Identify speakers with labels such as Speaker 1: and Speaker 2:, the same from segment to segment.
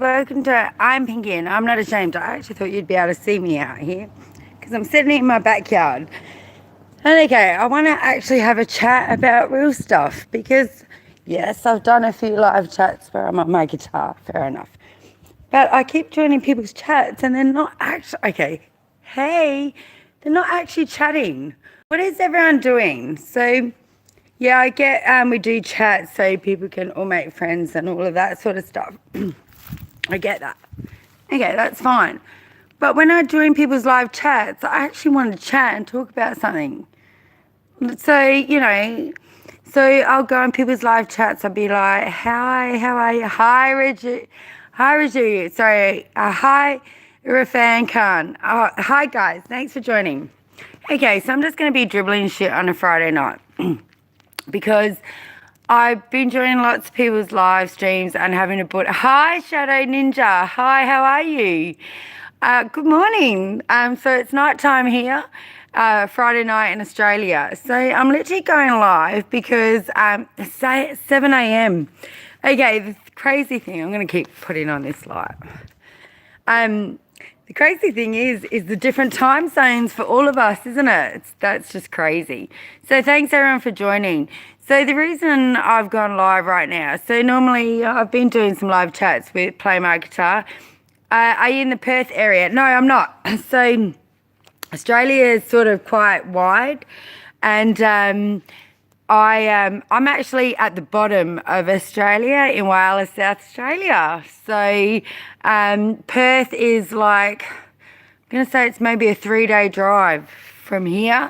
Speaker 1: Welcome to I'm Pinkie and I'm not ashamed. I actually thought you'd be able to see me out here because I'm sitting in my backyard. And okay, I want to actually have a chat about real stuff because, yes, I've done a few live chats where I'm on my guitar, fair enough. But I keep joining people's chats and they're not actually, okay, hey, they're not actually chatting. What is everyone doing? So, yeah, I get we do chats so people can all make friends and all of that sort of stuff. I get that. Okay, that's fine. But when I join people's live chats, I actually want to chat and talk about something. So, so I'll go on people's live chats. I'll be like, hi, how are you? Hi, Raju. Sorry, hi, Irfan Khan. Hi, guys. Thanks for joining. Okay, so I'm just going to be dribbling shit on a Friday night because I've been joining lots of people's live streams and having to put, hi, Shadow Ninja. Hi, how are you? Good morning. So it's night time here, Friday night in Australia. So I'm literally going live because it's 7 a.m. Okay, the crazy thing, I'm going to keep putting on this light. The crazy thing is the different time zones for all of us, isn't it? That's just crazy. So thanks everyone for joining. So the reason I've gone live right now, so normally I've been doing some live chats with Play My Guitar. Are you in the Perth area? No, I'm not. So Australia is sort of quite wide and I'm actually at the bottom of Australia in Wales, South Australia. So Perth is like, I'm going to say it's maybe a 3-day drive from here.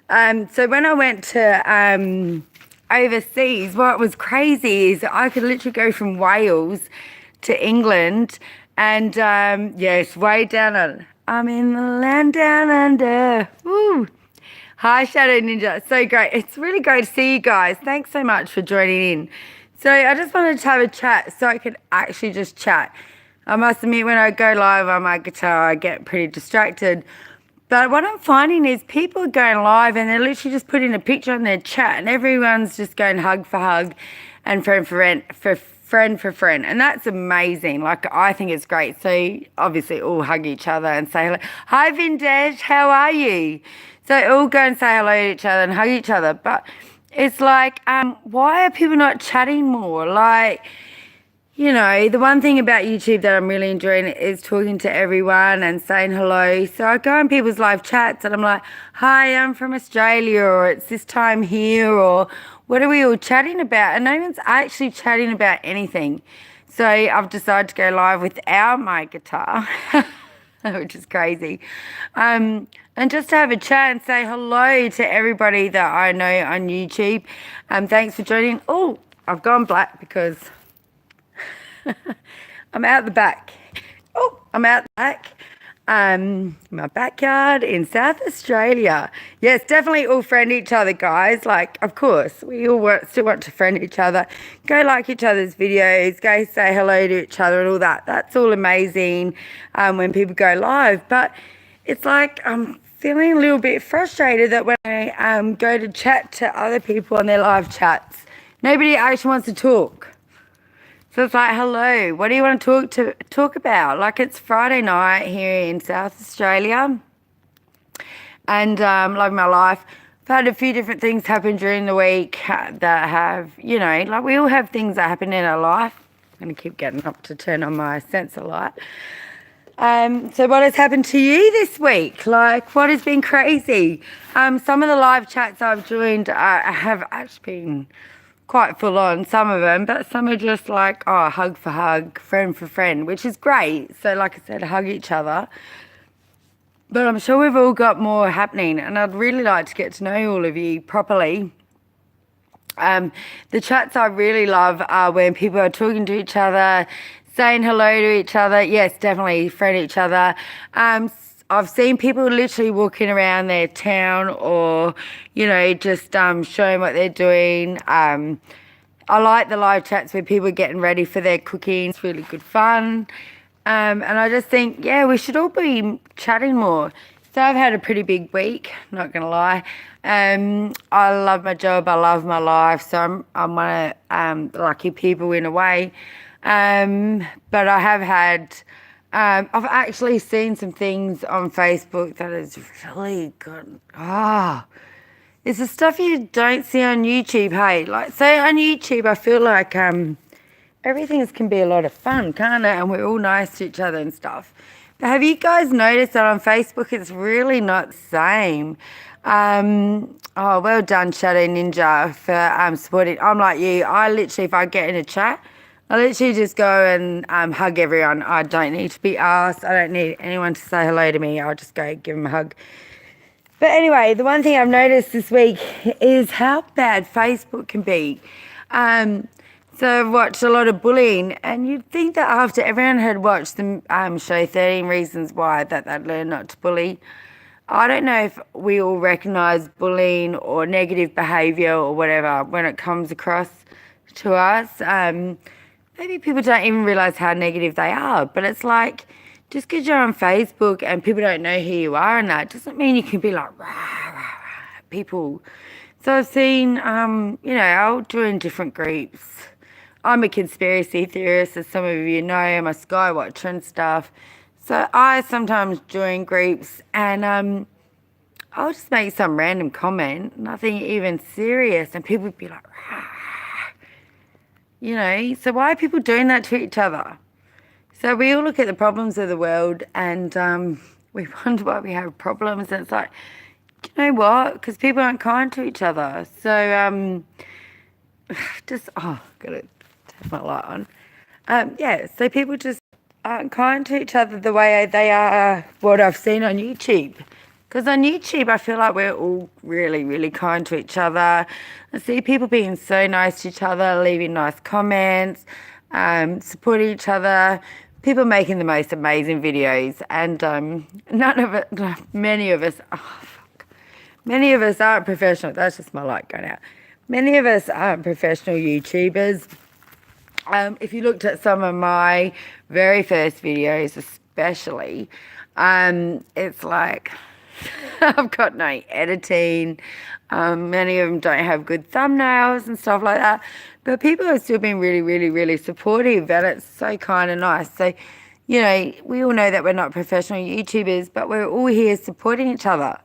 Speaker 1: So when I went to overseas, what was crazy is I could literally go from Wales to England and yes, way down on. I'm in the land down under. Woo! Hi, Shadow Ninja. So great. It's really great to see you guys. Thanks so much for joining in. So I just wanted to have a chat so I could actually just chat. I must admit, when I go live on my guitar, I get pretty distracted. But what I'm finding is people are going live and they're literally just putting a picture on their chat and everyone's just going hug for hug and friend for friend. And that's amazing. Like, I think it's great. So obviously all hug each other and say hello. Hi, Vindesh. How are you? So all go and say hello to each other and hug each other. But it's like, why are people not chatting more? Like, the one thing about YouTube that I'm really enjoying is talking to everyone and saying hello. So I go on people's live chats and I'm like, hi, I'm from Australia, or it's this time here, or what are we all chatting about? And no one's actually chatting about anything. So I've decided to go live without my guitar, which is crazy. And just to have a chat and say hello to everybody that I know on YouTube. Thanks for joining. Oh, I've gone black because I'm out the back. Oh, I'm out the back. My backyard in South Australia. Yes, definitely all friend each other, guys. Like, of course, we all still want to friend each other. Go like each other's videos. Go say hello to each other and all that. That's all amazing when people go live. But it's like I'm feeling a little bit frustrated that when I go to chat to other people on their live chats, nobody actually wants to talk. So it's like, hello, what do you want to talk about? Like, it's Friday night here in South Australia and loving my life. I've had a few different things happen during the week that have, like we all have things that happen in our life. I'm going to keep getting up to turn on my sensor light. So what has happened to you this week? Like, what has been crazy? Some of the live chats I've joined have actually been quite full on, some of them, but some are just like, hug for hug, friend for friend, which is great. So like I said, hug each other. But I'm sure we've all got more happening and I'd really like to get to know all of you properly. The chats I really love are when people are talking to each other, saying hello to each other. Yes, definitely friend each other. I've seen people literally walking around their town or, just showing what they're doing. I like the live chats where people are getting ready for their cooking. It's really good fun. And I just think, yeah, we should all be chatting more. So I've had a pretty big week, not going to lie. I love my job. I love my life. So I'm one of lucky people in a way. But I have had, I've actually seen some things on Facebook that is really good. It's the stuff you don't see on YouTube, hey? Like, say on YouTube, I feel like everything can be a lot of fun, can't it? And we're all nice to each other and stuff. But have you guys noticed that on Facebook it's really not the same? Oh, well done, Shadow Ninja, for supporting. I'm like you. I literally, if I get in a chat, I literally just go and hug everyone. I don't need to be asked. I don't need anyone to say hello to me. I'll just go give them a hug. But anyway, the one thing I've noticed this week is how bad Facebook can be. So I've watched a lot of bullying, and you'd think that after everyone had watched the show 13 Reasons Why, that they'd learn not to bully. I don't know if we all recognise bullying or negative behaviour or whatever when it comes across to us. Maybe people don't even realise how negative they are, but it's like, just because you're on Facebook and people don't know who you are and that doesn't mean you can be like, rah, rah, rah, at people. So I've seen, I'll join different groups. I'm a conspiracy theorist, as some of you know. I'm a sky watcher and stuff. So I sometimes join groups and I'll just make some random comment, nothing even serious, and people would be like, rah, rah. So why are people doing that to each other? So we all look at the problems of the world and we wonder why we have problems. And it's like, do you know what? Because people aren't kind to each other. So gotta turn my light on. So people just aren't kind to each other the way they are what I've seen on YouTube. Because on YouTube, I feel like we're all really, really kind to each other. I see people being so nice to each other, leaving nice comments, supporting each other. People making the most amazing videos, and many of us aren't professional. That's just my light going out. Many of us aren't professional YouTubers. If you looked at some of my very first videos, especially, it's like I've got no editing. Many of them don't have good thumbnails and stuff like that. But people have still been really, really, really supportive, and it's so kind of nice. So, we all know that we're not professional YouTubers, but we're all here supporting each other.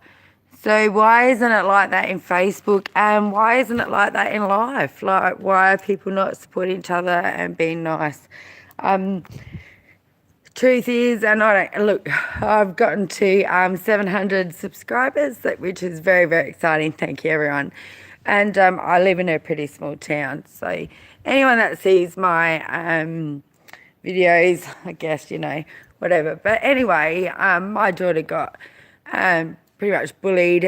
Speaker 1: So why isn't it like that in Facebook, and why isn't it like that in life? Like, why are people not supporting each other and being nice? Truth is, and I've gotten to 700 subscribers, which is very, very exciting. Thank you, everyone. And I live in a pretty small town, so anyone that sees my videos, I guess, whatever. But anyway, my daughter got pretty much bullied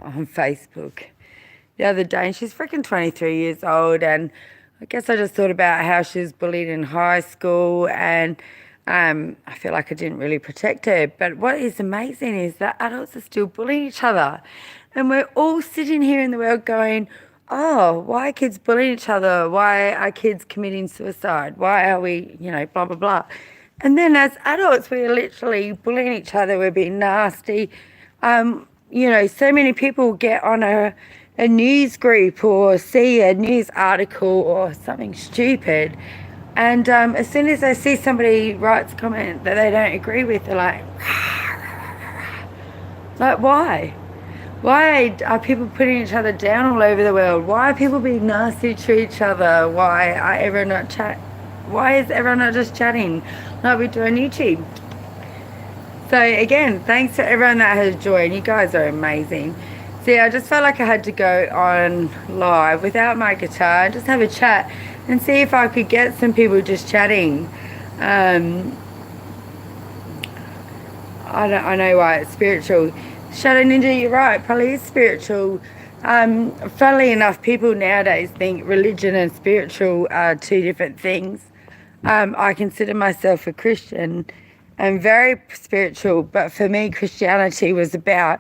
Speaker 1: on Facebook the other day, and she's freaking 23 years old, and I guess I just thought about how she was bullied in high school, and I feel like I didn't really protect her. But what is amazing is that adults are still bullying each other. And we're all sitting here in the world going, oh, why are kids bullying each other? Why are kids committing suicide? Why are we, blah, blah, blah. And then as adults, we're literally bullying each other. We're being nasty. So many people get on a news group or see a news article or something stupid. And as soon as they see somebody writes a comment that they don't agree with, they're like, rah, rah, rah, rah. Like, why? Why are people putting each other down all over the world? Why are people being nasty to each other? Why is everyone not just chatting like we do on YouTube? So again, thanks to everyone that has joined. You guys are amazing. See, I just felt like I had to go on live without my guitar and just have a chat and see if I could get some people just chatting. I know why it's spiritual. Shadow Ninja, you're right, probably is spiritual. Funnily enough, people nowadays think religion and spiritual are two different things. I consider myself a Christian and very spiritual, but for me, Christianity was about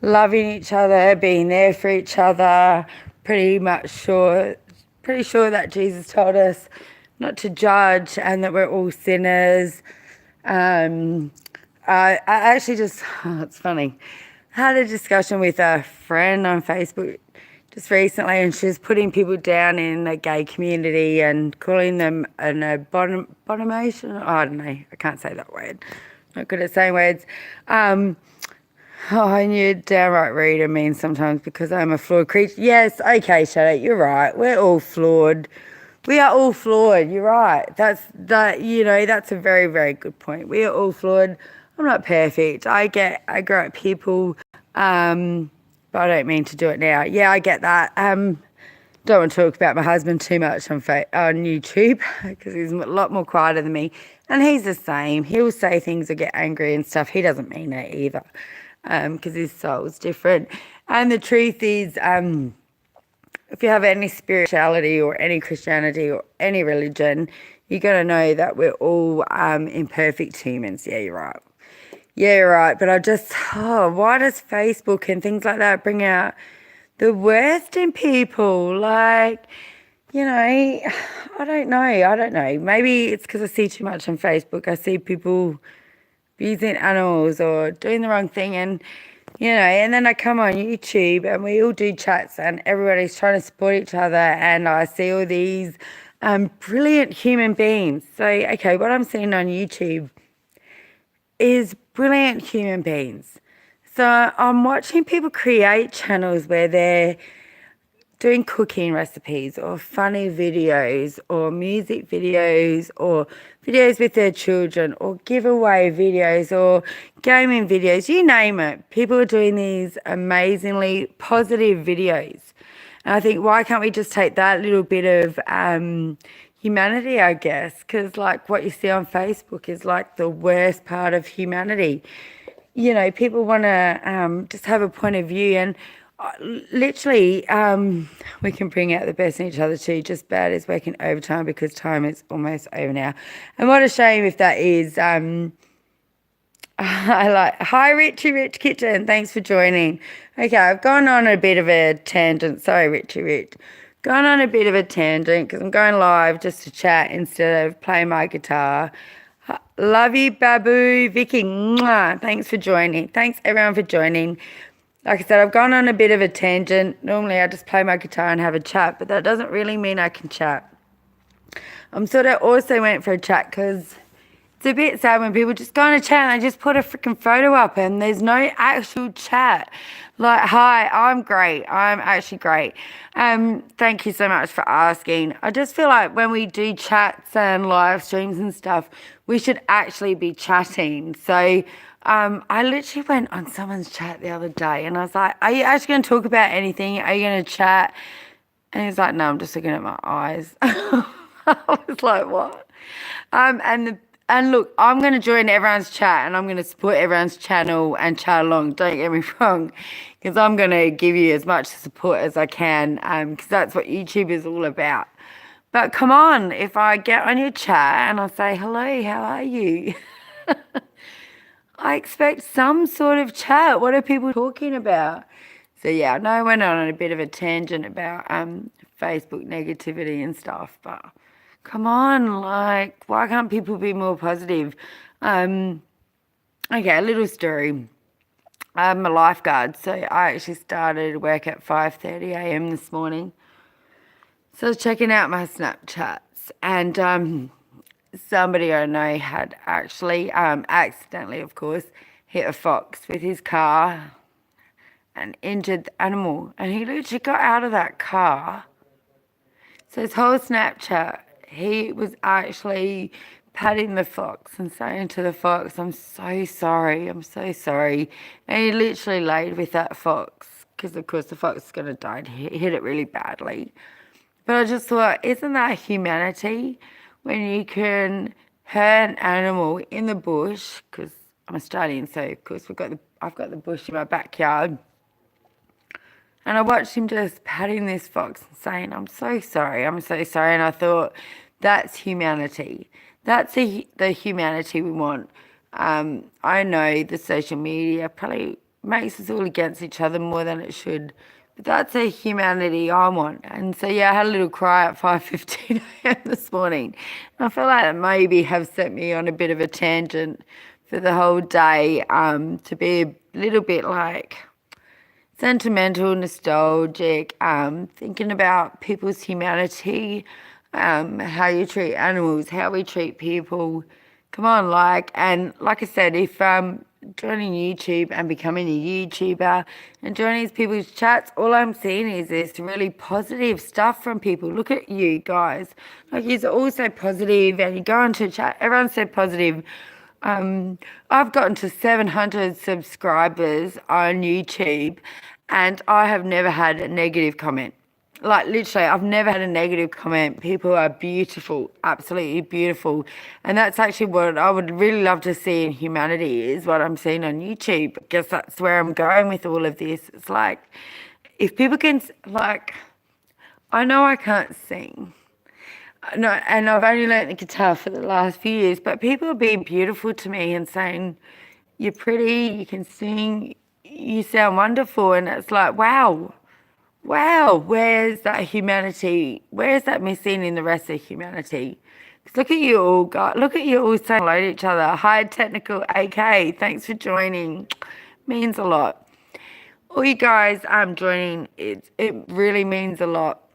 Speaker 1: loving each other, being there for each other, pretty sure that Jesus told us not to judge and that we're all sinners. I actually it's funny. I had a discussion with a friend on Facebook just recently, and she was putting people down in the gay community and calling them an abomination. Oh, I don't know. I can't say that word. Not good at saying words. Oh, and you're downright rude. I mean, sometimes because I'm a flawed creature. Yes, okay, Shadow, you're right. We're all flawed. We are all flawed. You're right. That's a very, very good point. We are all flawed. I'm not perfect. I grow up people, but I don't mean to do it now. Yeah, I get that. Don't want to talk about my husband too much on YouTube because he's a lot more quieter than me, and he's the same. He'll say things or get angry and stuff. He doesn't mean it either, because his soul's different. And the truth is, if you have any spirituality or any Christianity or any religion, you're gonna know that we're all imperfect humans. Yeah, you're right. Yeah, you're right. But why does Facebook and things like that bring out the worst in people? Like, I don't know. Maybe it's because I see too much on Facebook. I see people abusing animals or doing the wrong thing, and then I come on YouTube and we all do chats and everybody's trying to support each other, and I see all these brilliant human beings. So, okay, what I'm seeing on YouTube is brilliant human beings. So I'm watching people create channels where they're doing cooking recipes or funny videos or music videos or videos with their children or giveaway videos or gaming videos, you name it. People are doing these amazingly positive videos. And I think, why can't we just take that little bit of humanity, I guess? Because like what you see on Facebook is like the worst part of humanity. People want to just have a point of view, and literally, we can bring out the best in each other too. Just bad is working overtime because time is almost over now. And what a shame if that is. Hi, Richie Rich Kitchen. Thanks for joining. Okay, I've gone on a bit of a tangent. Sorry, Richie Rich. Gone on a bit of a tangent because I'm going live just to chat instead of play my guitar. Love you, Babu. Vicky, mwah. Thanks for joining. Thanks, everyone, for joining. Like I said, I've gone on a bit of a tangent. Normally, I just play my guitar and have a chat, but that doesn't really mean I can chat. I'm sort of also went for a chat because it's a bit sad when people just go on a chat and they just put a freaking photo up and there's no actual chat. Like, hi, I'm great. I'm actually great. Thank you so much for asking. I just feel like when we do chats and live streams and stuff, we should actually be chatting. So I literally went on someone's chat the other day and I was like, are you actually going to talk about anything? Are you going to chat? And he's like, no, I'm just looking at my eyes. I was like, what? And look, I'm going to join everyone's chat and I'm going to support everyone's channel and chat along. Don't get me wrong, because I'm going to give you as much support as I can, because that's what YouTube is all about. But come on, if I get on your chat and I say, hello, how are you? I expect some sort of chat. What are people talking about? So yeah, I know I went on a bit of a tangent about Facebook negativity and stuff, but come on, like, why can't people be more positive? Okay, a little story. I'm a lifeguard, so I actually started work at 5:30 a.m. this morning. So I was checking out my Snapchats, and somebody I know had actually, accidentally, of course, hit a fox with his car and injured the animal. And he literally got out of that car. So his whole Snapchat, he was actually patting the fox and saying to the fox, I'm so sorry, I'm so sorry. And he literally laid with that fox because, of course, the fox is going to die. He hit it really badly. But I just thought, isn't that humanity when you can hurt an animal in the bush? Because I'm Australian, so, of course, I've got the bush in my backyard. And I watched him just patting this fox and saying, I'm so sorry, I'm so sorry. And I thought, that's humanity. That's the humanity we want. I know the social media probably makes us all against each other more than it should. But that's a humanity I want. And so, yeah, I had a little cry at 5:15 a.m. this morning. And I feel like it maybe have set me on a bit of a tangent for the whole day, to be a little bit like, sentimental, nostalgic, thinking about people's humanity, how you treat animals, how we treat people. Come on, and like I said, if joining YouTube and becoming a YouTuber and joining these people's chats, all I'm seeing is this really positive stuff from people. Look at you guys. Like, you're all so positive, and you go into a chat, everyone's so positive. I've gotten to 700 subscribers on YouTube, and I have never had a negative comment. Like, literally, I've never had a negative comment. People are beautiful, absolutely beautiful. And that's actually what I would really love to see in humanity, is what I'm seeing on YouTube. I guess that's where I'm going with all of this. It's like, if people can, like, I know I can't sing. No, and I've only learnt the guitar for the last few years, but people are being beautiful to me and saying, you're pretty, you can sing, you sound wonderful. And it's like, wow. Wow, where's that humanity? Where is that missing in the rest of humanity? 'Cause look at you all, guys. Look at you all saying hello to each other. Hi, Technical AK. Thanks for joining. Means a lot. All you guys joining, it really means a lot.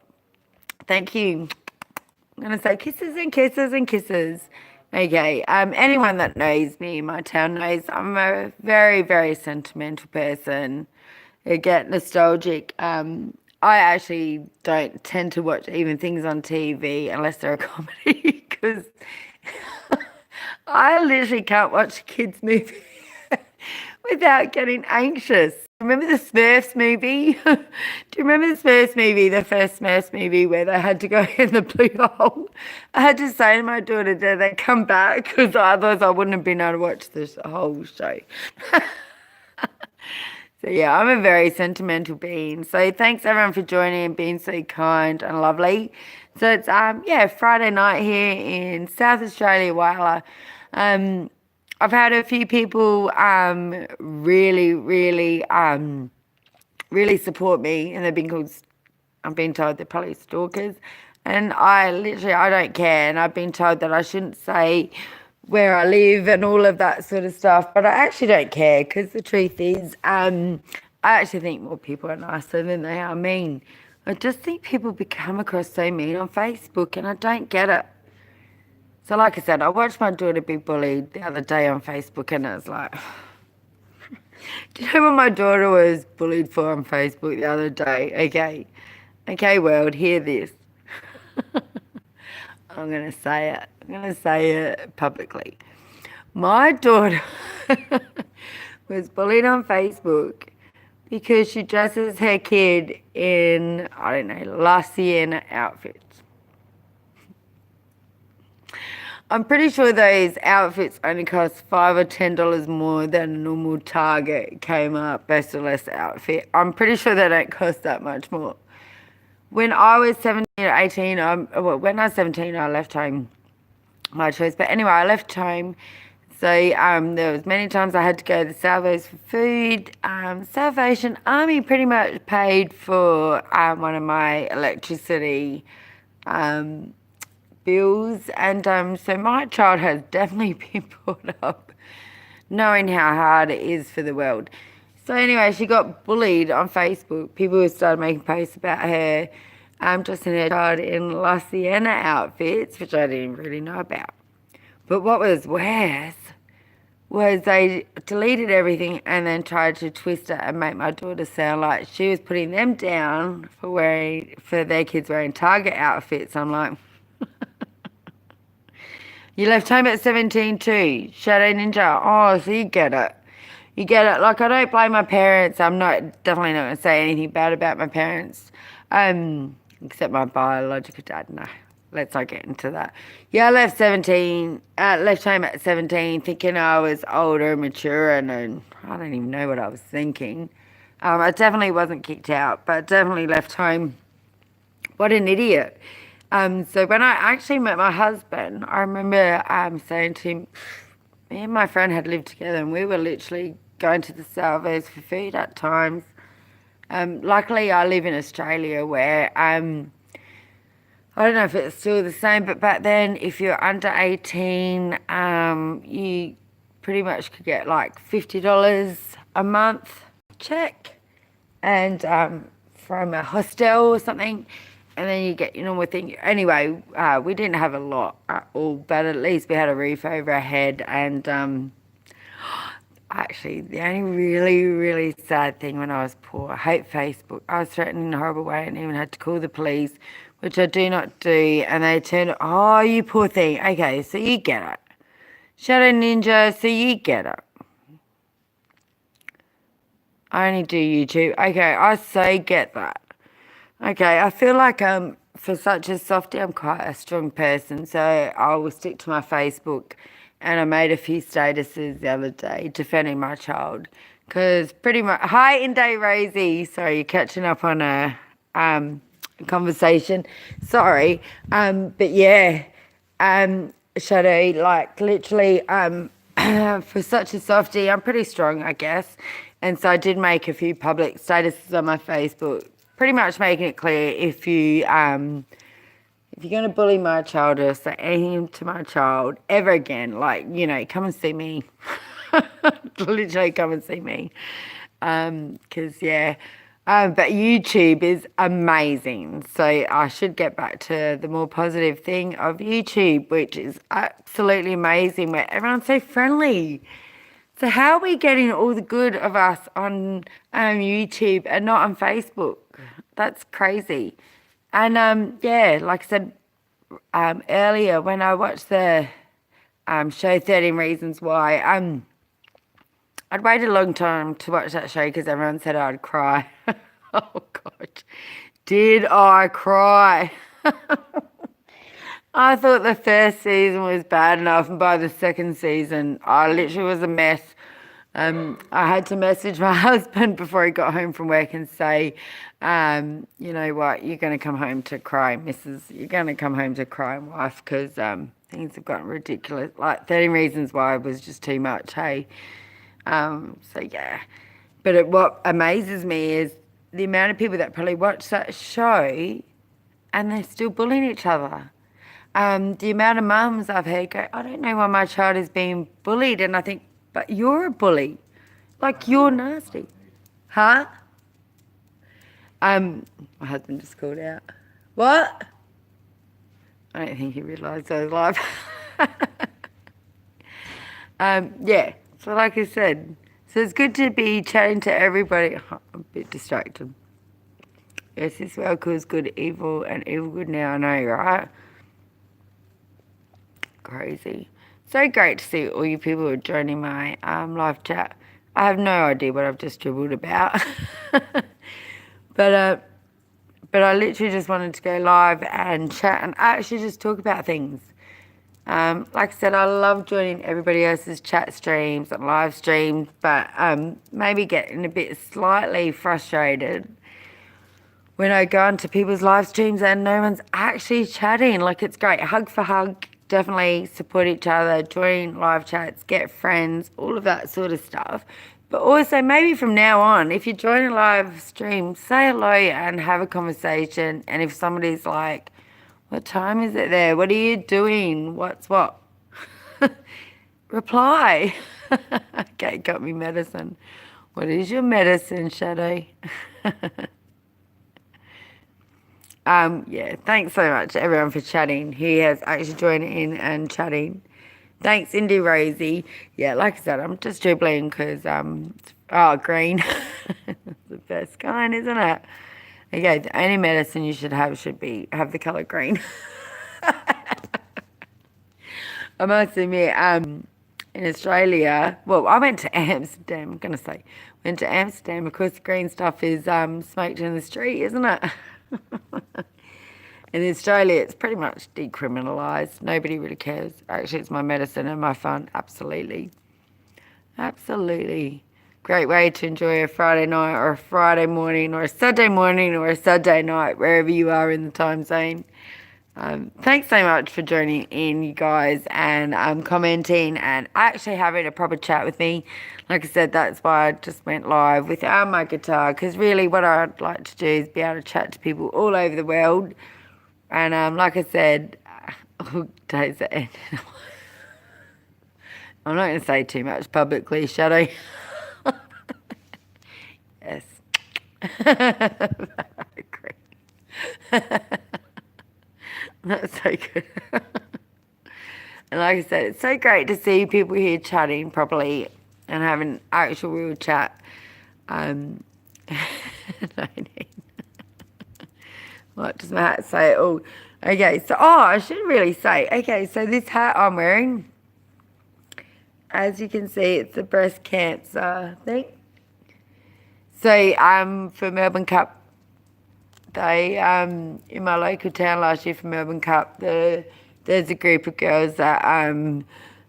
Speaker 1: Thank you. I'm gonna say kisses and kisses and kisses. Okay. Anyone that knows me in my town knows I'm a very, very sentimental person. I get nostalgic. I actually don't tend to watch even things on TV unless they're a comedy, because I literally can't watch a kids' movie without getting anxious. Remember the Smurfs movie? Do you remember the Smurfs movie, the first Smurfs movie, where they had to go in the blue hole? I had to say to my daughter, did they come back? Because otherwise I wouldn't have been able to watch this whole show. So yeah, I'm a very sentimental being. So thanks everyone for joining and being so kind and lovely. So it's Friday night here in South Australia, Whyalla. I've had a few people really, really, really support me, and I've been told they're probably stalkers, and I don't care, and I've been told that I shouldn't say where I live and all of that sort of stuff, but I actually don't care, because the truth is, I actually think more people are nicer than they are mean. I just think people become across so mean on Facebook, and I don't get it. So like I said, I watched my daughter be bullied the other day on Facebook, and I was like, do you know what my daughter was bullied for on Facebook the other day? Okay, world, hear this. I'm going to say it. I'm going to say it publicly. My daughter was bullied on Facebook because she dresses her kid in, I don't know, La Sienna outfits. I'm pretty sure those outfits only cost $5 or $10 more than a normal Target Kmart Best or Less outfit. I'm pretty sure they don't cost that much more. When I was 17 or 18, when I was 17, I left home. My choice. But anyway, I left home. So there was many times I had to go to the Salvos for food. Salvation Army pretty much paid for one of my electricity bills, and so my child has definitely been brought up knowing how hard it is for the world. So anyway, she got bullied on Facebook. People started making posts about her dressing her child in La Sienna outfits, which I didn't really know about. But what was worse was they deleted everything and then tried to twist it and make my daughter sound like she was putting them down for their kids wearing Target outfits. I'm like, you left home at 17 too, Shadow Ninja. Oh, so you get it. You get it. Like, I don't blame my parents. I'm definitely not going to say anything bad about my parents, except my biological dad. No, let's not get into that. Yeah, I left home at 17, thinking I was older and mature, and I don't even know what I was thinking. I definitely wasn't kicked out, but definitely left home. What an idiot. So when I actually met my husband, I remember saying to him, me and my friend had lived together, and we were literally going to the Salvos for food at times. Luckily, I live in Australia where, I don't know if it's still the same, but back then, if you're under 18, you pretty much could get like $50 a month check. and from a hostel or something, and then you get your normal thing. Anyway, we didn't have a lot at all, but at least we had a roof over our head. And actually, the only really, really sad thing when I was poor, I hate Facebook. I was threatened in a horrible way and even had to call the police, which I do not do. And they turned, oh, you poor thing. Okay, so you get it. Shadow Ninja, so you get it. I only do YouTube. Okay, I so get that. Okay, I feel like for such a softie, I'm quite a strong person, so I will stick to my Facebook. And I made a few statuses the other day defending my child, because pretty much hi Inday Rosie. Sorry, you're catching up on a conversation. Sorry, but yeah, Shadow, like literally, for such a softie, I'm pretty strong, I guess. And so I did make a few public statuses on my Facebook, pretty much making it clear if you're going to bully my child or say anything to my child ever again, like, you know, come and see me. Literally come and see me. Because, yeah. But YouTube is amazing. So I should get back to the more positive thing of YouTube, which is absolutely amazing, where everyone's so friendly. So how are we getting all the good of us on YouTube and not on Facebook? That's crazy. And yeah, like I said earlier, when I watched the show 13 Reasons Why, I'd waited a long time to watch that show because everyone said I'd cry. Oh gosh, did I cry? I thought the first season was bad enough, and by the second season, I literally was a mess. I had to message my husband before he got home from work and say, you know what, you're going to come home to cry, Mrs. You're going to come home to cry, wife, because things have gotten ridiculous. Like 13 Reasons Why was just too much, hey? So yeah. But what amazes me is the amount of people that probably watch that show and they're still bullying each other. The amount of mums I've heard go, I don't know why my child is being bullied. And I think, but you're a bully. Like, you're nasty. Huh? My husband just called out. What? I don't think he realised I was live. Yeah, so like I said, so it's good to be chatting to everybody. Oh, I'm a bit distracted. Yes, this world calls good evil and evil good now, I know, right? Crazy. So great to see all you people who are joining my live chat. I have no idea what I've just dribbled about. But I literally just wanted to go live and chat and actually just talk about things. Like I said, I love joining everybody else's chat streams and live streams, but maybe getting a bit slightly frustrated when I go onto people's live streams and no one's actually chatting. Like, it's great. Hug for hug. Definitely support each other, join live chats, get friends, all of that sort of stuff. But also, maybe from now on, if you join a live stream, say hello and have a conversation. And if somebody's like, what time is it there? What are you doing? What's what? Reply. Okay, got me medicine. What is your medicine, Shadow? Yeah, thanks so much everyone for chatting. He has actually joined in and chatting. Thanks, Indy Rosie. Yeah, like I said, I'm just dribbling because, oh, green. The best kind, isn't it? Okay, the only medicine you should have have the colour green. I must admit, in Australia, well, I went to Amsterdam, I'm going to say, went to Amsterdam. Of course, the green stuff is smoked in the street, isn't it? In Australia, it's pretty much decriminalised. Nobody really cares. Actually, it's my medicine and my fun. Absolutely. Absolutely. Great way to enjoy a Friday night or a Friday morning or a Saturday night, wherever you are in the time zone. Thanks so much for joining in, you guys, and commenting and actually having a proper chat with me. Like I said, that's why I just went live without my guitar, because really what I'd like to do is be able to chat to people all over the world. And like I said, days are ending. I'm not going to say too much publicly, Shadow. Yes. I agree. That's so good. And like I said, it's so great to see people here chatting properly and having actual real chat. 19. What does my hat say? Oh, okay. So, I should really say, okay, so this hat I'm wearing, as you can see, it's a breast cancer thing. So, for Melbourne Cup, they, in my local town last year for Melbourne Cup, there's a group of girls that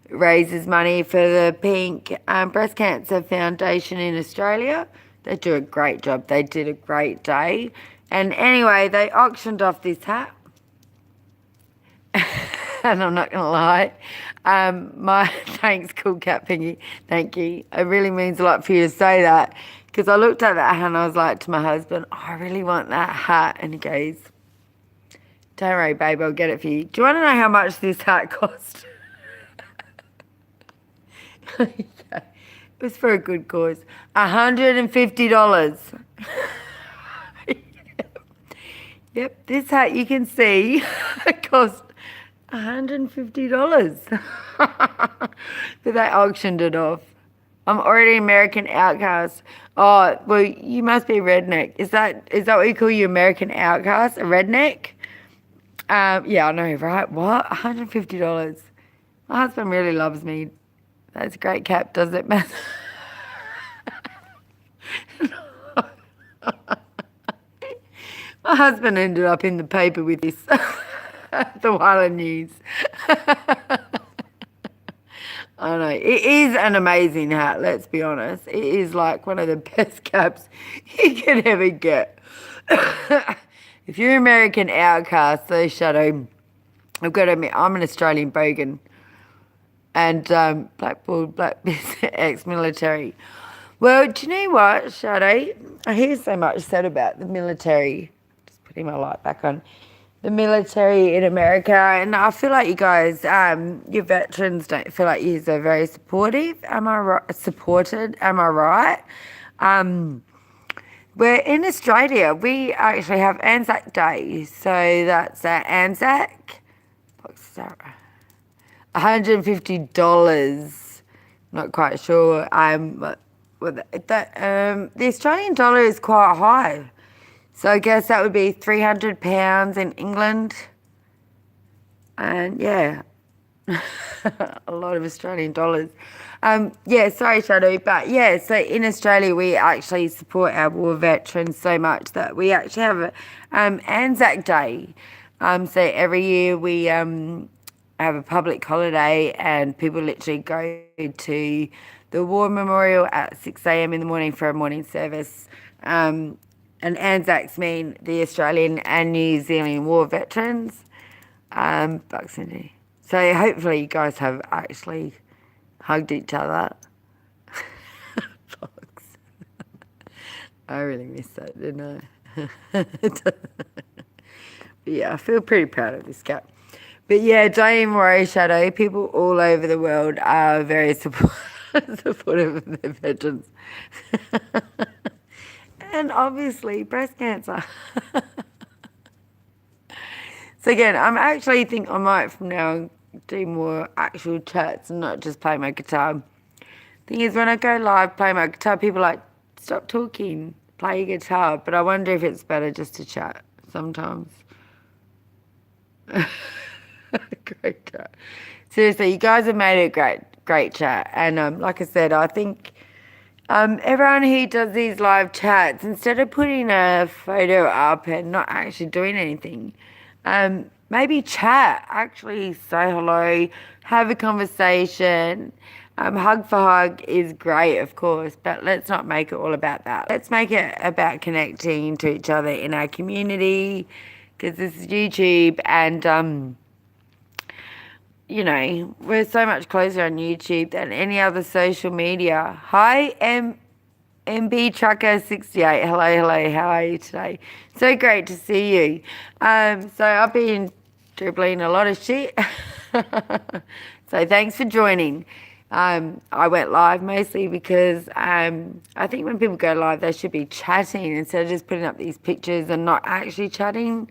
Speaker 1: raises money for the Pink Breast Cancer Foundation in Australia. They do a great job. They did a great day. And anyway, they auctioned off this hat. And I'm not going to lie. Thanks, Cool Cat Pinkie. Thank you. It really means a lot for you to say that. Because I looked at that hat and I was like to my husband, I really want that hat. And he goes, don't worry, babe, I'll get it for you. Do you want to know how much this hat cost? Yeah. It was for a good cause. $150. Yep, this hat you can see cost $150. But they auctioned it off. I'm already American outcast. Oh, well, you must be redneck. Is that what you call you, American outcast? A redneck? Yeah, I know, right? What? $150. My husband really loves me. That's a great cap, does it, man? My husband ended up in the paper with this, the Wildland News. I know. It is an amazing hat, let's be honest. It is like one of the best caps you can ever get. If you're American outcast, so Shadow, I've got to admit, I'm an Australian bogan. And black ex-military. Well, do you know what, Shadow? I hear so much said about the military. Just putting my light back on. The military in America, and I feel like you guys, your veterans don't feel like you're very supportive. Am I right? Supported? Am I right? We're in Australia. We actually have Anzac Day, so that's Anzac. What's that? $150. Not quite sure. But the Australian dollar is quite high. So I guess that would be £300 in England. And yeah, a lot of Australian dollars. Yeah, sorry, Shadow. But yeah, so in Australia, we actually support our war veterans so much that we actually have a Anzac Day. So every year we have a public holiday and people literally go to the war memorial at 6 a.m. in the morning for a morning service. And Anzacs mean the Australian and New Zealand war veterans. So hopefully you guys have actually hugged each other. I really missed that, didn't I? But yeah, I feel pretty proud of this cap. But yeah, don't even worry, Shadow. People all over the world are very supportive of their veterans. And obviously, breast cancer. So again, I'm actually think I might from now do more actual chats and not just play my guitar. Thing is, when I go live, play my guitar, people are like, stop talking, play your guitar. But I wonder if it's better just to chat sometimes. Great chat. Seriously, you guys have made it great chat. And like I said, I think everyone who does these live chats, instead of putting a photo up and not actually doing anything, maybe chat, actually say hello, have a conversation. Hug for hug is great, of course, but let's not make it all about that. Let's make it about connecting to each other in our community, because this is YouTube, and you know, we're so much closer on YouTube than any other social media. Hi, MB Trucker 68. Hello. How are you today? So great to see you. So I've been dribbling a lot of shit. So thanks for joining. I went live mostly because I think when people go live, they should be chatting instead of just putting up these pictures and not actually chatting,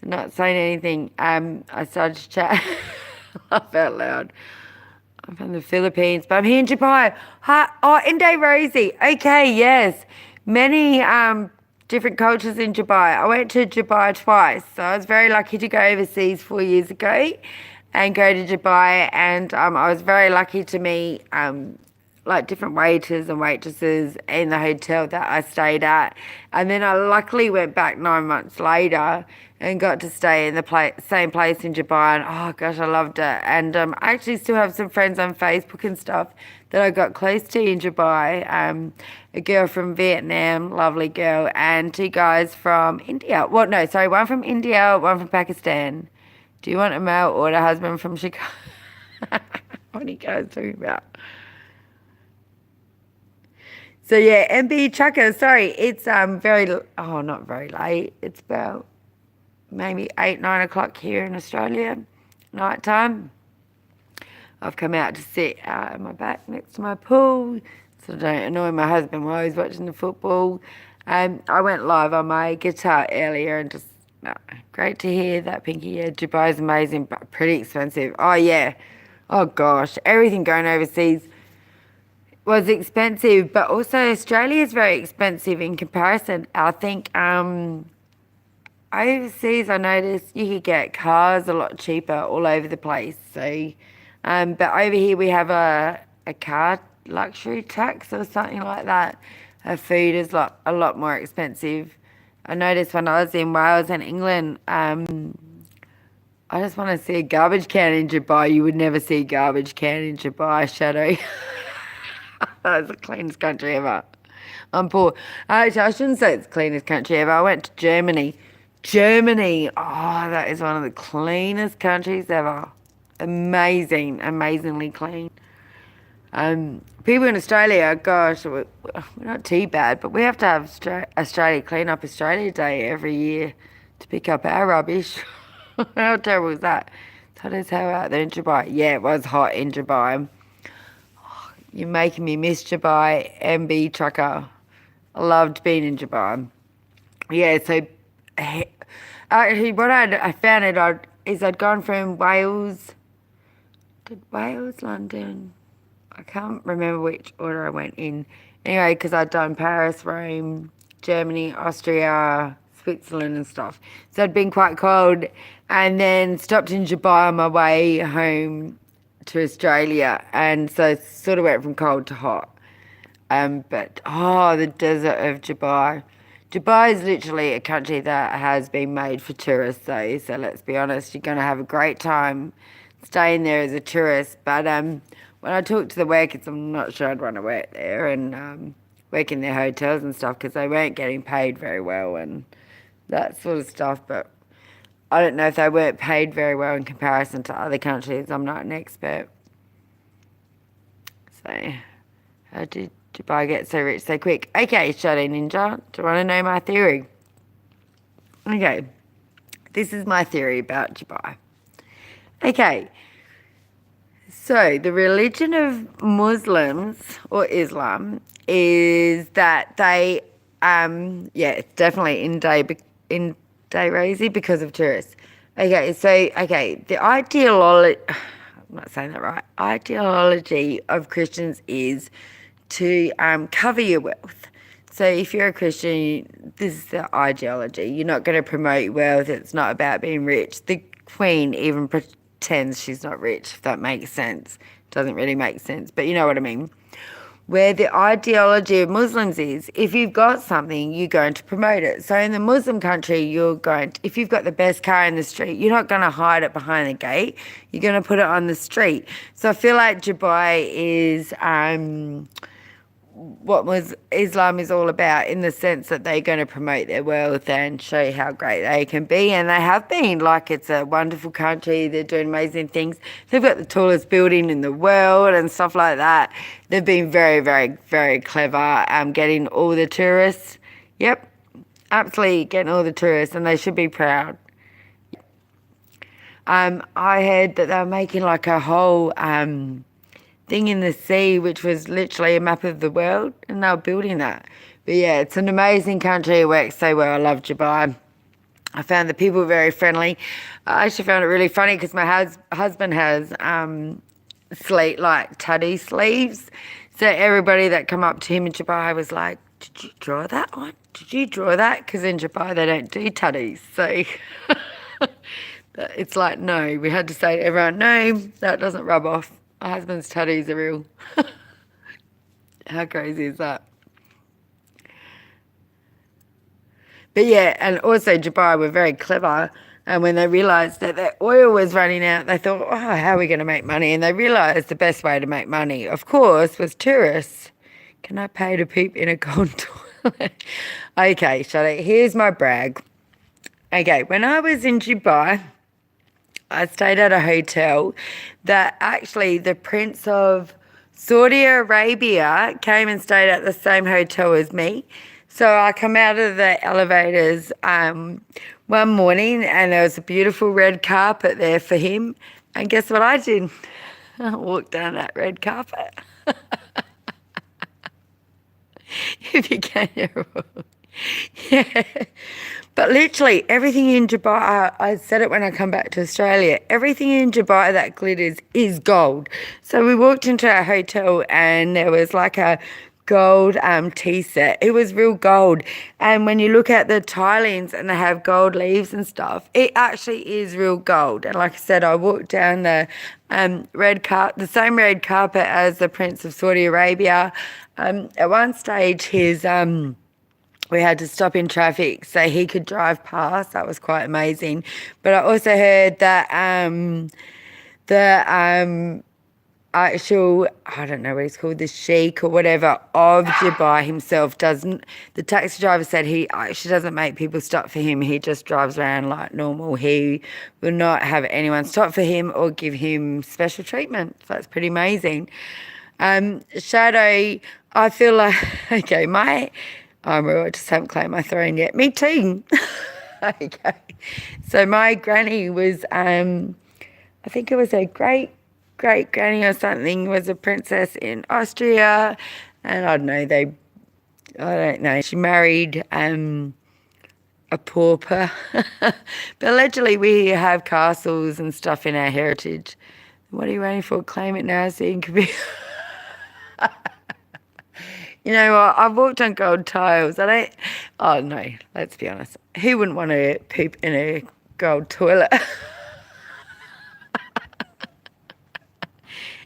Speaker 1: not saying anything. I started to chat. Laugh out loud. I'm from the Philippines, but I'm here in Dubai. Hi, oh, Inde Rosie. Okay, yes. Many different cultures in Dubai. I went to Dubai twice, so I was very lucky to go overseas 4 years ago and go to Dubai. And I was very lucky to meet like different waiters and waitresses in the hotel that I stayed at. And then I luckily went back 9 months later and got to stay in the same place in Dubai. And oh gosh, I loved it. And I actually still have some friends on Facebook and stuff that I got close to in Dubai. A girl from Vietnam, lovely girl, and two guys from India. Well, no, sorry, one from India, one from Pakistan. Do you want a male or a husband from Chicago? What are you guys talking about? So yeah, MB Trucker, sorry, it's not very late. It's about maybe 8, 9 o'clock here in Australia, night time. I've come out to sit out on my back next to my pool so I don't annoy my husband while he's watching the football. I went live on my guitar earlier and just, great to hear that, Pinkie. Yeah, Dubai's amazing, but pretty expensive. Oh yeah, oh gosh, everything going overseas was expensive, but also Australia is very expensive in comparison. I think overseas, I noticed you could get cars a lot cheaper all over the place. So, but over here we have a car luxury tax or something like that. Food is a lot more expensive. I noticed when I was in Wales and England, I just want to see a garbage can in Dubai. You would never see a garbage can in Dubai, Shadow. That's the cleanest country ever. I'm poor. Actually, I shouldn't say it's the cleanest country ever. I went to Germany. Germany, oh, that is one of the cleanest countries ever. Amazing, amazingly clean. People in Australia, gosh, we're not too bad, but we have to have Australia Clean Up Australia Day every year to pick up our rubbish. How terrible is that? It's hot as hell out there in Dubai. Yeah, it was hot in Dubai. You're making me miss Dubai, MB Trucker. I loved being in Dubai. Yeah, so actually what I found is I'd gone from Wales, London. I can't remember which order I went in. Anyway, because I'd done Paris, Rome, Germany, Austria, Switzerland and stuff. So I'd been quite cold and then stopped in Dubai on my way home to Australia, and so sort of went from cold to hot. But the desert of Dubai. Dubai is literally a country that has been made for tourists though, so let's be honest, you're going to have a great time staying there as a tourist. But when I talk to the workers, I'm not sure I'd want to work there and work in their hotels and stuff because they weren't getting paid very well and that sort of stuff. But I don't know if they weren't paid very well in comparison to other countries. I'm not an expert. So, how did Dubai get so rich so quick? Okay, Shadow Ninja, do you want to know my theory? Okay, this is my theory about Dubai. Okay, so the religion of Muslims or Islam is that they, it's definitely in day Rosie because of tourists. Okay, so the ideology, I'm not saying that right. Ideology of Christians is to cover your wealth. So if you're a Christian, this is the ideology. You're not going to promote wealth. It's not about being rich. The Queen even pretends she's not rich, if that makes sense. Doesn't really make sense, but you know what I mean. Where the ideology of Muslims is, if you've got something, you're going to promote it. So in the Muslim country, if you've got the best car in the street, you're not going to hide it behind the gate. You're going to put it on the street. So I feel like Dubai is what Islam is all about, in the sense that they're going to promote their wealth and show how great they can be, and they have been. Like, it's a wonderful country. They're doing amazing things. They've got the tallest building in the world and stuff like that. They've been very, very, very clever getting all the tourists. Yep, absolutely getting all the tourists, and they should be proud. I heard that they were making like a whole thing in the sea, which was literally a map of the world, and they were building that. But yeah, it's an amazing country. It works so well. I love Dubai. I found the people very friendly. I actually found it really funny because my husband has tutty sleeves. So everybody that come up to him in Dubai was like, "Did you draw that one? Did you draw that?" Because in Dubai they don't do tutties. So it's like, no. We had to say to everyone, no, that doesn't rub off. My husband's tutties are real. How crazy is that? But yeah, and also Dubai were very clever. And when they realised that their oil was running out, they thought, oh, how are we going to make money? And they realised the best way to make money, of course, was tourists. Can I pay to poop in a gold toilet? Okay, Charlotte, here's my brag. Okay, when I was in Dubai, I stayed at a hotel that actually the Prince of Saudi Arabia came and stayed at the same hotel as me. So I come out of the elevators one morning and there was a beautiful red carpet there for him. And guess what I did? I walked down that red carpet. If you can hear it. Yeah. But literally everything in Dubai, I said it when I come back to Australia, everything in Dubai that glitters is gold. So we walked into our hotel and there was like a gold tea set. It was real gold. And when you look at the tilings and they have gold leaves and stuff, it actually is real gold. And like I said, I walked down the the same red carpet as the Prince of Saudi Arabia. At one stage, we had to stop in traffic so he could drive past. That was quite amazing. But I also heard that the actual, I don't know what he's called, the sheikh or whatever of Dubai himself the taxi driver said he actually doesn't make people stop for him. He just drives around like normal. He will not have anyone stop for him or give him special treatment. So that's pretty amazing. Shadow, I feel like, okay, I just haven't claimed my throne yet. Me too. Okay. So my granny was, I think it was a great granny or something, was a princess in Austria. And I don't know, she married a pauper. But allegedly we have castles and stuff in our heritage. What are you waiting for? Claim it now so you can be... You know what? I've walked on gold tiles. Oh no, let's be honest. Who wouldn't want to poop in a gold toilet?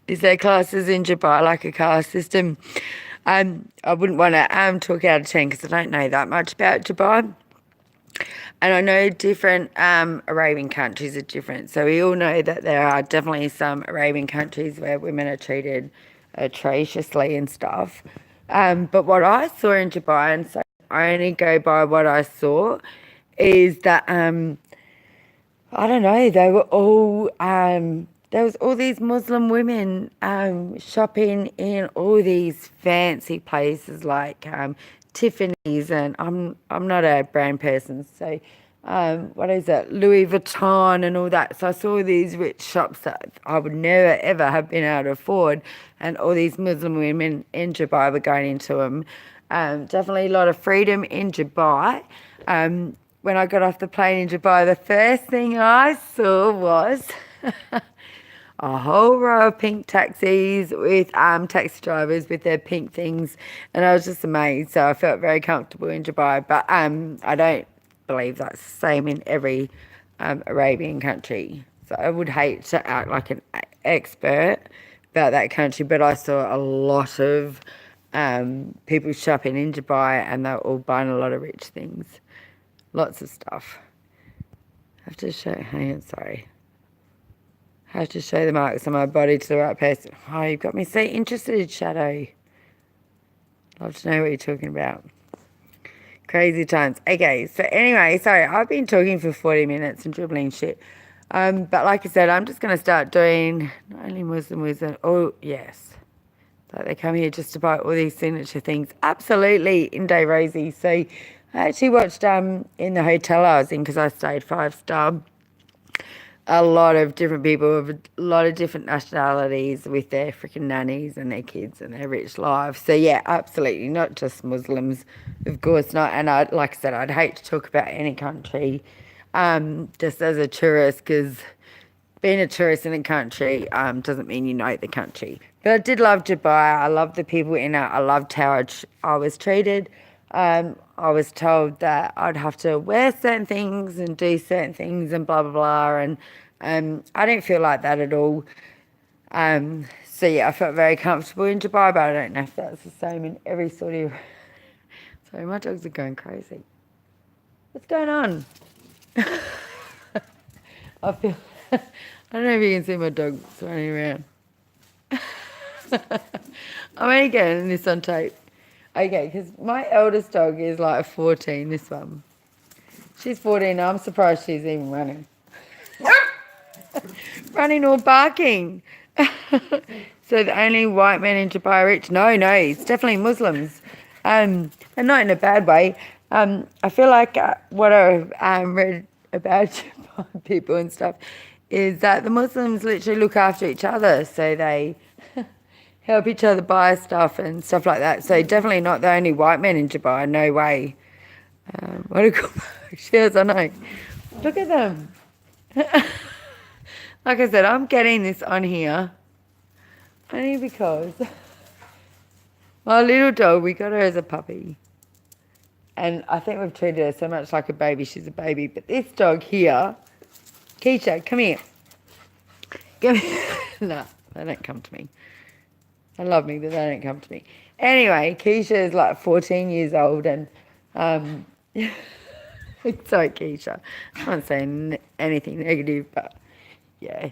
Speaker 1: Is there classes in Dubai like a caste system? I wouldn't want to talk out of 10 because I don't know that much about Dubai. And I know different Arabian countries are different. So we all know that there are definitely some Arabian countries where women are treated atrociously and stuff. But what I saw in Dubai, and so I only go by what I saw, is that, I don't know, they were all, there was all these Muslim women shopping in all these fancy places like Tiffany's, and I'm not a brand person, so what is it, Louis Vuitton and all that. So I saw these rich shops that I would never ever have been able to afford, and all these Muslim women in Dubai were going into them. Definitely a lot of freedom in Dubai. When I got off the plane in Dubai, the first thing I saw was a whole row of pink taxis with taxi drivers with their pink things, and I was just amazed. So I felt very comfortable in Dubai, but I don't believe that's the same in every Arabian country. So I would hate to act like an expert about that country, but I saw a lot of people shopping in Dubai, and they're all buying a lot of rich things, lots of stuff. I have to show, hang on, sorry. I have to show the marks on my body to the right person. Oh, you've got me so interested, Shadow. Love to know what you're talking about. Crazy times. Okay, so anyway, sorry, I've been talking for 40 minutes and dribbling shit. But like I said, I'm just going to start doing not only Muslim. Oh, yes. Like they come here just to buy all these signature things. Absolutely, in day Rosie. So I actually watched in the hotel I was in, because I stayed 5-star. a lot of different people of a lot of different nationalities with their freaking nannies and their kids and their rich lives. So yeah, absolutely, not just Muslims, of course not. And I, like I said, I'd hate to talk about any country, just as a tourist, because being a tourist in a country doesn't mean you know the country. But I did love Dubai. I loved the people in it. I loved how I was treated. I was told that I'd have to wear certain things and do certain things and blah, blah, blah. And I didn't feel like that at all. So, yeah, I felt very comfortable in Dubai, but I don't know if that's the same in every sort of... Sorry, my dogs are going crazy. What's going on? I feel... I don't know if you can see my dogs running around. I'm only getting this on tape. Okay, because my eldest dog is like 14, this one. She's 14, I'm surprised she's even running. Running or barking. So the only white men in Dubai are rich? No, it's definitely Muslims. And not in a bad way. I feel like what I've read about Dubai people and stuff is that the Muslims literally look after each other. So they help each other buy stuff and stuff like that. So definitely not the only white men in Dubai. No way. What a cool shares, I know. Look at them. Like I said, I'm getting this on here only because my little dog, we got her as a puppy. And I think we've treated her so much like a baby. She's a baby. But this dog here, Keisha, come here. Come here. No, they don't come to me. They love me, but they don't come to me. Anyway, Keisha is like 14 years old and... sorry, Keisha. I'm not saying anything negative, but yeah.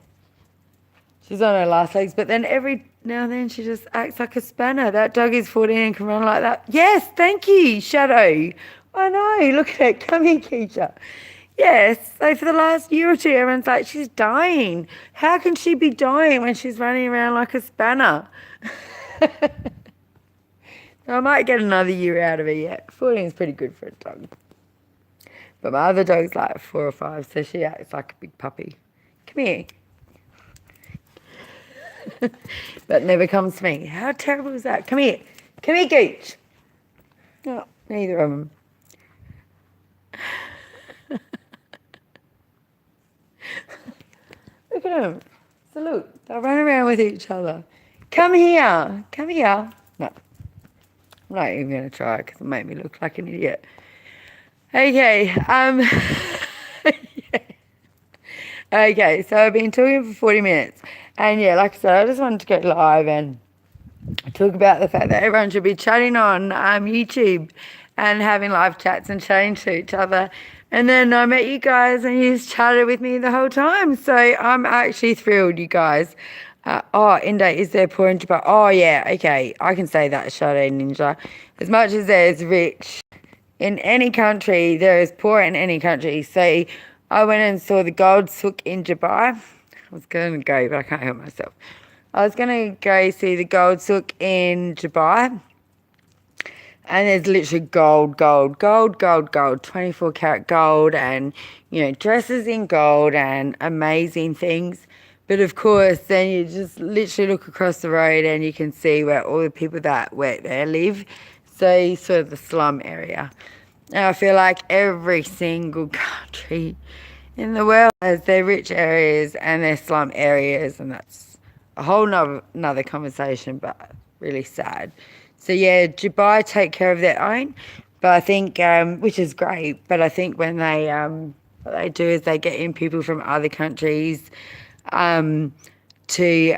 Speaker 1: She's on her last legs, but then every now and then she just acts like a spanner. That dog is 14 and can run like that. Yes, thank you, Shadow. I know, look at it. Come here, Keisha. Yes, so for the last year or two, everyone's like, she's dying. How can she be dying when she's running around like a spanner? I might get another year out of her yet. 14 is pretty good for a dog. But my other dog's like 4 or 5, so she acts like a big puppy. Come here. But never comes to me. How terrible is that? Come here. Come here, Gooch. No, neither of them. Look at them. So look, they'll run around with each other. Come here. Come here. No. I'm not even going to try because it'll make me look like an idiot. Okay. Yeah. Okay, so I've been talking for 40 minutes. And yeah, like I said, I just wanted to go live and talk about the fact that everyone should be chatting on YouTube and having live chats and chatting to each other. And then I met you guys and you just chatted with me the whole time. So I'm actually thrilled, you guys. India, is there poor in Dubai? Oh, yeah, okay. I can say that, Shadow Ninja. As much as there's rich in any country, there is poor in any country. So I went and saw the gold souk in Dubai. I was going to go, but I can't help myself. I was going to go see the gold souk in Dubai. And there's literally gold, 24 karat gold and, dresses in gold and amazing things. But of course, then you just literally look across the road and you can see where all the people that work there live. So sort of the slum area. And I feel like every single country in the world has their rich areas and their slum areas. And that's a whole nother conversation, but really sad. So yeah, Dubai take care of their own, but I think, which is great, but I think when they, what they do is they get in people from other countries to be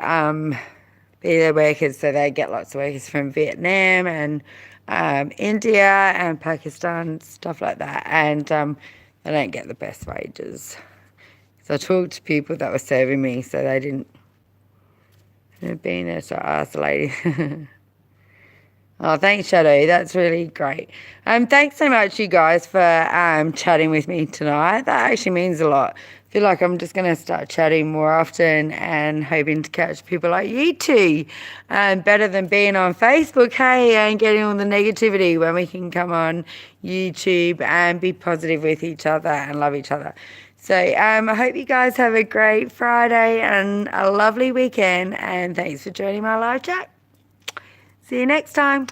Speaker 1: their workers. So they get lots of workers from Vietnam and India and Pakistan, stuff like that. And they don't get the best wages. So I talked to people that were serving me, so they didn't be there, so I asked the lady. Oh, thanks, Shadow. That's really great. Thanks so much, you guys, for chatting with me tonight. That actually means a lot. I feel like I'm just going to start chatting more often and hoping to catch people like you two. Better than being on Facebook, hey, and getting all the negativity when we can come on YouTube and be positive with each other and love each other. So I hope you guys have a great Friday and a lovely weekend. And thanks for joining my live chat. See you next time.